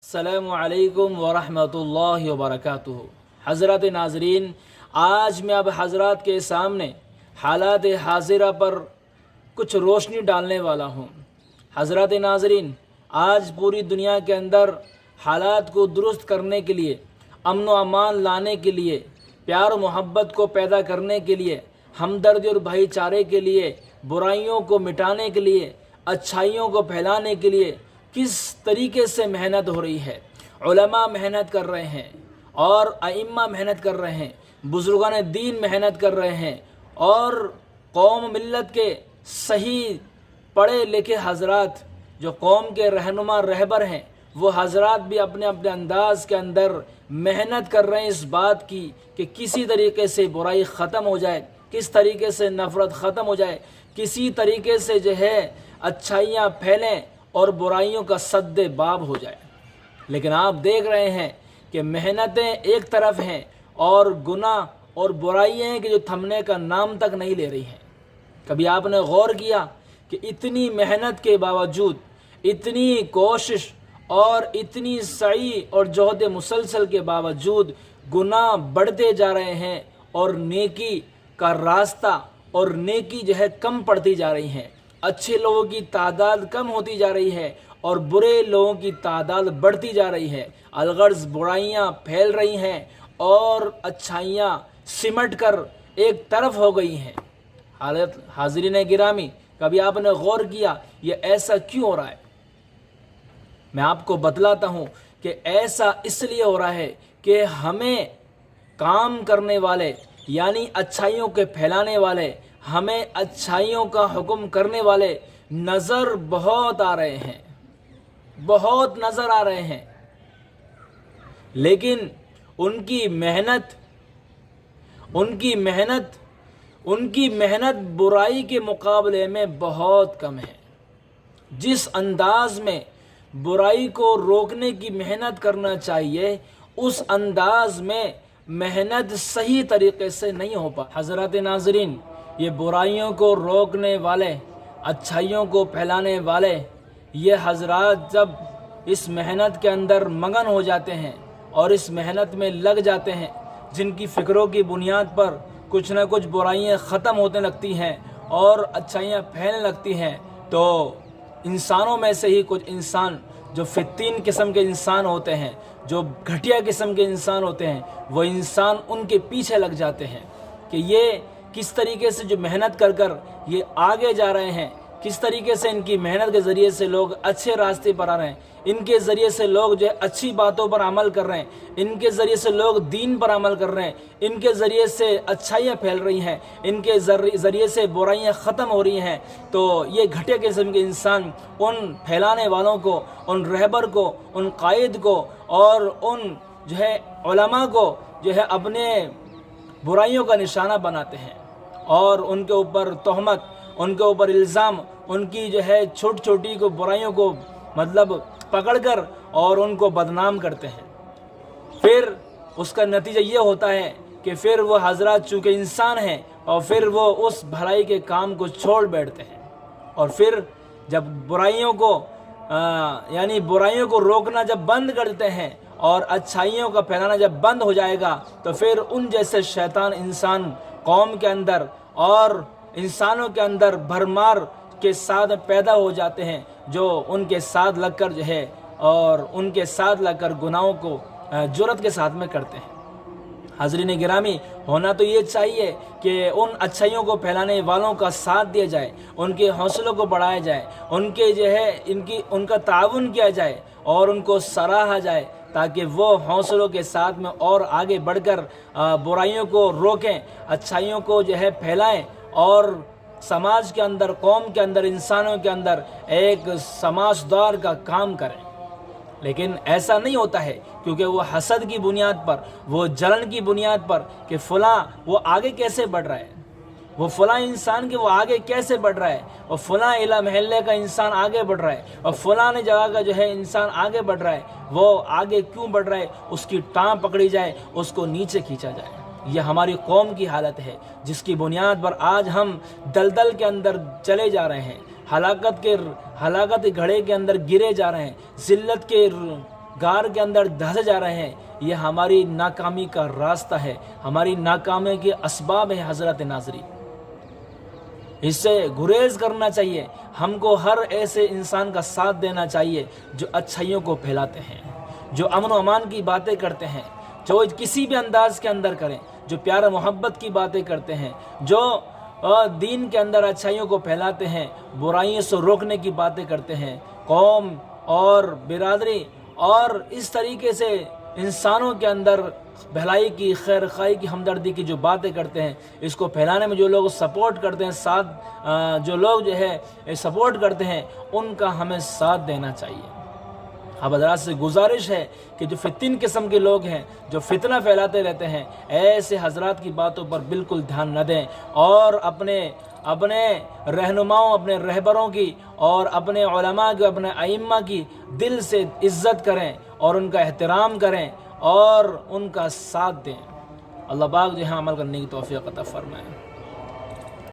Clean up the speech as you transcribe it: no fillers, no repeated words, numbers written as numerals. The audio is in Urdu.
السلام علیکم ورحمۃ اللہ وبرکاتہ۔ حضرات ناظرین، آج میں اب حضرات کے سامنے حالات حاضرہ پر کچھ روشنی ڈالنے والا ہوں۔ حضرات ناظرین، آج پوری دنیا کے اندر حالات کو درست کرنے کے لیے، امن و امان لانے کے لیے، پیار و محبت کو پیدا کرنے کے لیے، ہمدردی اور بھائی چارے کے لیے، برائیوں کو مٹانے کے لیے، اچھائیوں کو پھیلانے کے لیے کس طریقے سے محنت ہو رہی ہے۔ علماء محنت کر رہے ہیں اور ائمہ محنت کر رہے ہیں، بزرگان دین محنت کر رہے ہیں، اور قوم ملت کے صحیح پڑھے لکھے حضرات جو قوم کے رہنما رہبر ہیں، وہ حضرات بھی اپنے اپنے انداز کے اندر محنت کر رہے ہیں اس بات کی کہ کسی طریقے سے برائی ختم ہو جائے، کس طریقے سے نفرت ختم ہو جائے، کسی طریقے سے اچھائیاں پھیلیں اور برائیوں کا سد باب ہو جائے۔ لیکن آپ دیکھ رہے ہیں کہ محنتیں ایک طرف ہیں اور گناہ اور برائیاں ہیں کہ جو تھمنے کا نام تک نہیں لے رہی ہیں۔ کبھی آپ نے غور کیا کہ اتنی محنت کے باوجود، اتنی کوشش اور اتنی سعی اور جہد مسلسل کے باوجود گناہ بڑھتے جا رہے ہیں اور نیکی کا راستہ اور نیکی کم پڑتی جا رہی ہیں۔ اچھے لوگوں کی تعداد کم ہوتی جا رہی ہے اور برے لوگوں کی تعداد بڑھتی جا رہی ہے۔ الغرض برائیاں پھیل رہی ہیں اور اچھائیاں سمٹ کر ایک طرف ہو گئی ہیں۔ حاضرین گرامی، کبھی آپ نے غور کیا یہ ایسا کیوں ہو رہا ہے؟ میں آپ کو بتلاتا ہوں کہ ایسا اس لیے ہو رہا ہے کہ ہمیں کام کرنے والے، یعنی اچھائیوں کے پھیلانے والے، ہمیں اچھائیوں کا حکم کرنے والے نظر بہت آ رہے ہیں، بہت نظر آ رہے ہیں، لیکن ان کی محنت برائی کے مقابلے میں بہت کم ہے۔ جس انداز میں برائی کو روکنے کی محنت کرنا چاہیے، اس انداز میں محنت صحیح طریقے سے نہیں ہو پا۔ حضرات ناظرین، یہ برائیوں کو روکنے والے، اچھائیوں کو پھیلانے والے، یہ حضرات جب اس محنت کے اندر مگن ہو جاتے ہیں اور اس محنت میں لگ جاتے ہیں، جن کی فکروں کی بنیاد پر کچھ نہ کچھ برائیاں ختم ہونے لگتی ہیں اور اچھائیاں پھیلنے لگتی ہیں، تو انسانوں میں سے ہی کچھ انسان جو فتین قسم کے انسان ہوتے ہیں، جو گھٹیا قسم کے انسان ہوتے ہیں، وہ انسان ان کے پیچھے لگ جاتے ہیں کہ یہ کس طریقے سے جو محنت کر یہ آگے جا رہے ہیں، کس طریقے سے ان کی محنت کے ذریعے سے لوگ اچھے راستے پر آ رہے ہیں، ان کے ذریعے سے لوگ اچھی باتوں پر عمل کر رہے ہیں، ان کے ذریعے سے لوگ دین پر عمل کر رہے ہیں، ان کے ذریعے سے اچھائیاں پھیل رہی ہیں، ان کے ذریعے سے برائیاں ختم ہو رہی ہیں۔ تو یہ گھٹیا قسم کے انسان ان پھیلانے والوں کو، ان رہبر کو، ان قائد کو اور ان علماء کو اپنے برائیوں کا نشانہ بناتے ہیں اور ان کے اوپر تہمت، ان کے اوپر الزام، ان کی چھوٹی چھوٹی کو برائیوں کو پکڑ کر اور ان کو بدنام کرتے ہیں۔ پھر اس کا نتیجہ یہ ہوتا ہے کہ پھر وہ حضرات چونکہ انسان ہیں اور پھر وہ اس بھلائی کے کام کو چھوڑ بیٹھتے ہیں، اور پھر جب برائیوں کو روکنا جب بند کر دیتے ہیں اور اچھائیوں کا پھیلانا جب بند ہو جائے گا، تو پھر ان جیسے شیطان انسان قوم کے اندر اور انسانوں کے اندر بھرمار کے ساتھ پیدا ہو جاتے ہیں، جو ان کے ساتھ لگ کر اور ان کے ساتھ لگ کر گناہوں کو جرأت کے ساتھ میں کرتے ہیں۔ حاضرین گرامی، ہونا تو یہ چاہیے کہ ان اچھائیوں کو پھیلانے والوں کا ساتھ دیا جائے، ان کے حوصلوں کو بڑھایا جائے، ان کے ان کا تعاون کیا جائے اور ان کو سراہا جائے، تاکہ وہ حوصلوں کے ساتھ میں اور آگے بڑھ کر برائیوں کو روکیں، اچھائیوں کو پھیلائیں اور سماج کے اندر، قوم کے اندر، انسانوں کے اندر ایک سماجدار کا کام کریں۔ لیکن ایسا نہیں ہوتا ہے، کیونکہ وہ حسد کی بنیاد پر، وہ جلن کی بنیاد پر کہ فلاں وہ آگے کیسے بڑھ رہا ہے، وہ فلاں انسان کے وہ آگے کیسے بڑھ رہا ہے، اور فلاں محلے کا انسان آگے بڑھ رہا ہے، اور فلاں جگہ کا انسان آگے بڑھ رہا ہے، وہ آگے کیوں بڑھ رہا ہے، اس کی ٹانگ پکڑی جائے، اس کو نیچے کھینچا جائے۔ یہ ہماری قوم کی حالت ہے، جس کی بنیاد پر آج ہم دلدل کے اندر چلے جا رہے ہیں، ہلاکت کے گھڑے کے اندر گرے جا رہے ہیں، ذلت کے غار کے اندر دھسے جا رہے ہیں، یہ ہماری ناکامی کا راستہ ہے، ہماری ناکامی کے اسباب ہیں حضرات ناظرین۔ اس سے گریز کرنا چاہیے، ہم کو ہر ایسے انسان کا ساتھ دینا چاہیے جو اچھائیوں کو پھیلاتے ہیں، جو امن و امان کی باتیں کرتے ہیں، جو کسی بھی انداز کے اندر کریں، جو پیار محبت کی باتیں کرتے ہیں، جو دین کے اندر اچھائیوں کو پھیلاتے ہیں، برائیوں سے روکنے کی باتیں کرتے ہیں، قوم اور برادری اور اس طریقے سے انسانوں کے اندر بھلائی کی، خیر خواہی کی، ہمدردی کی جو باتیں کرتے ہیں، اس کو پھیلانے میں جو لوگ سپورٹ کرتے ہیں، ساتھ جو لوگ جو ہے سپورٹ کرتے ہیں، ان کا ہمیں ساتھ دینا چاہیے۔ اب حضرات سے گزارش ہے کہ جو فتن قسم کے لوگ ہیں، جو فتنہ پھیلاتے رہتے ہیں، ایسے حضرات کی باتوں پر بالکل دھیان نہ دیں، اور اپنے رہنماؤں، اپنے رہبروں کی اور اپنے علماء کی، اپنے ائمہ کی دل سے عزت کریں اور ان کا احترام کریں اور ان کا ساتھ دیں۔ اللہ پاک جو ہے عمل کرنے کی توفیق عطا فرمائے۔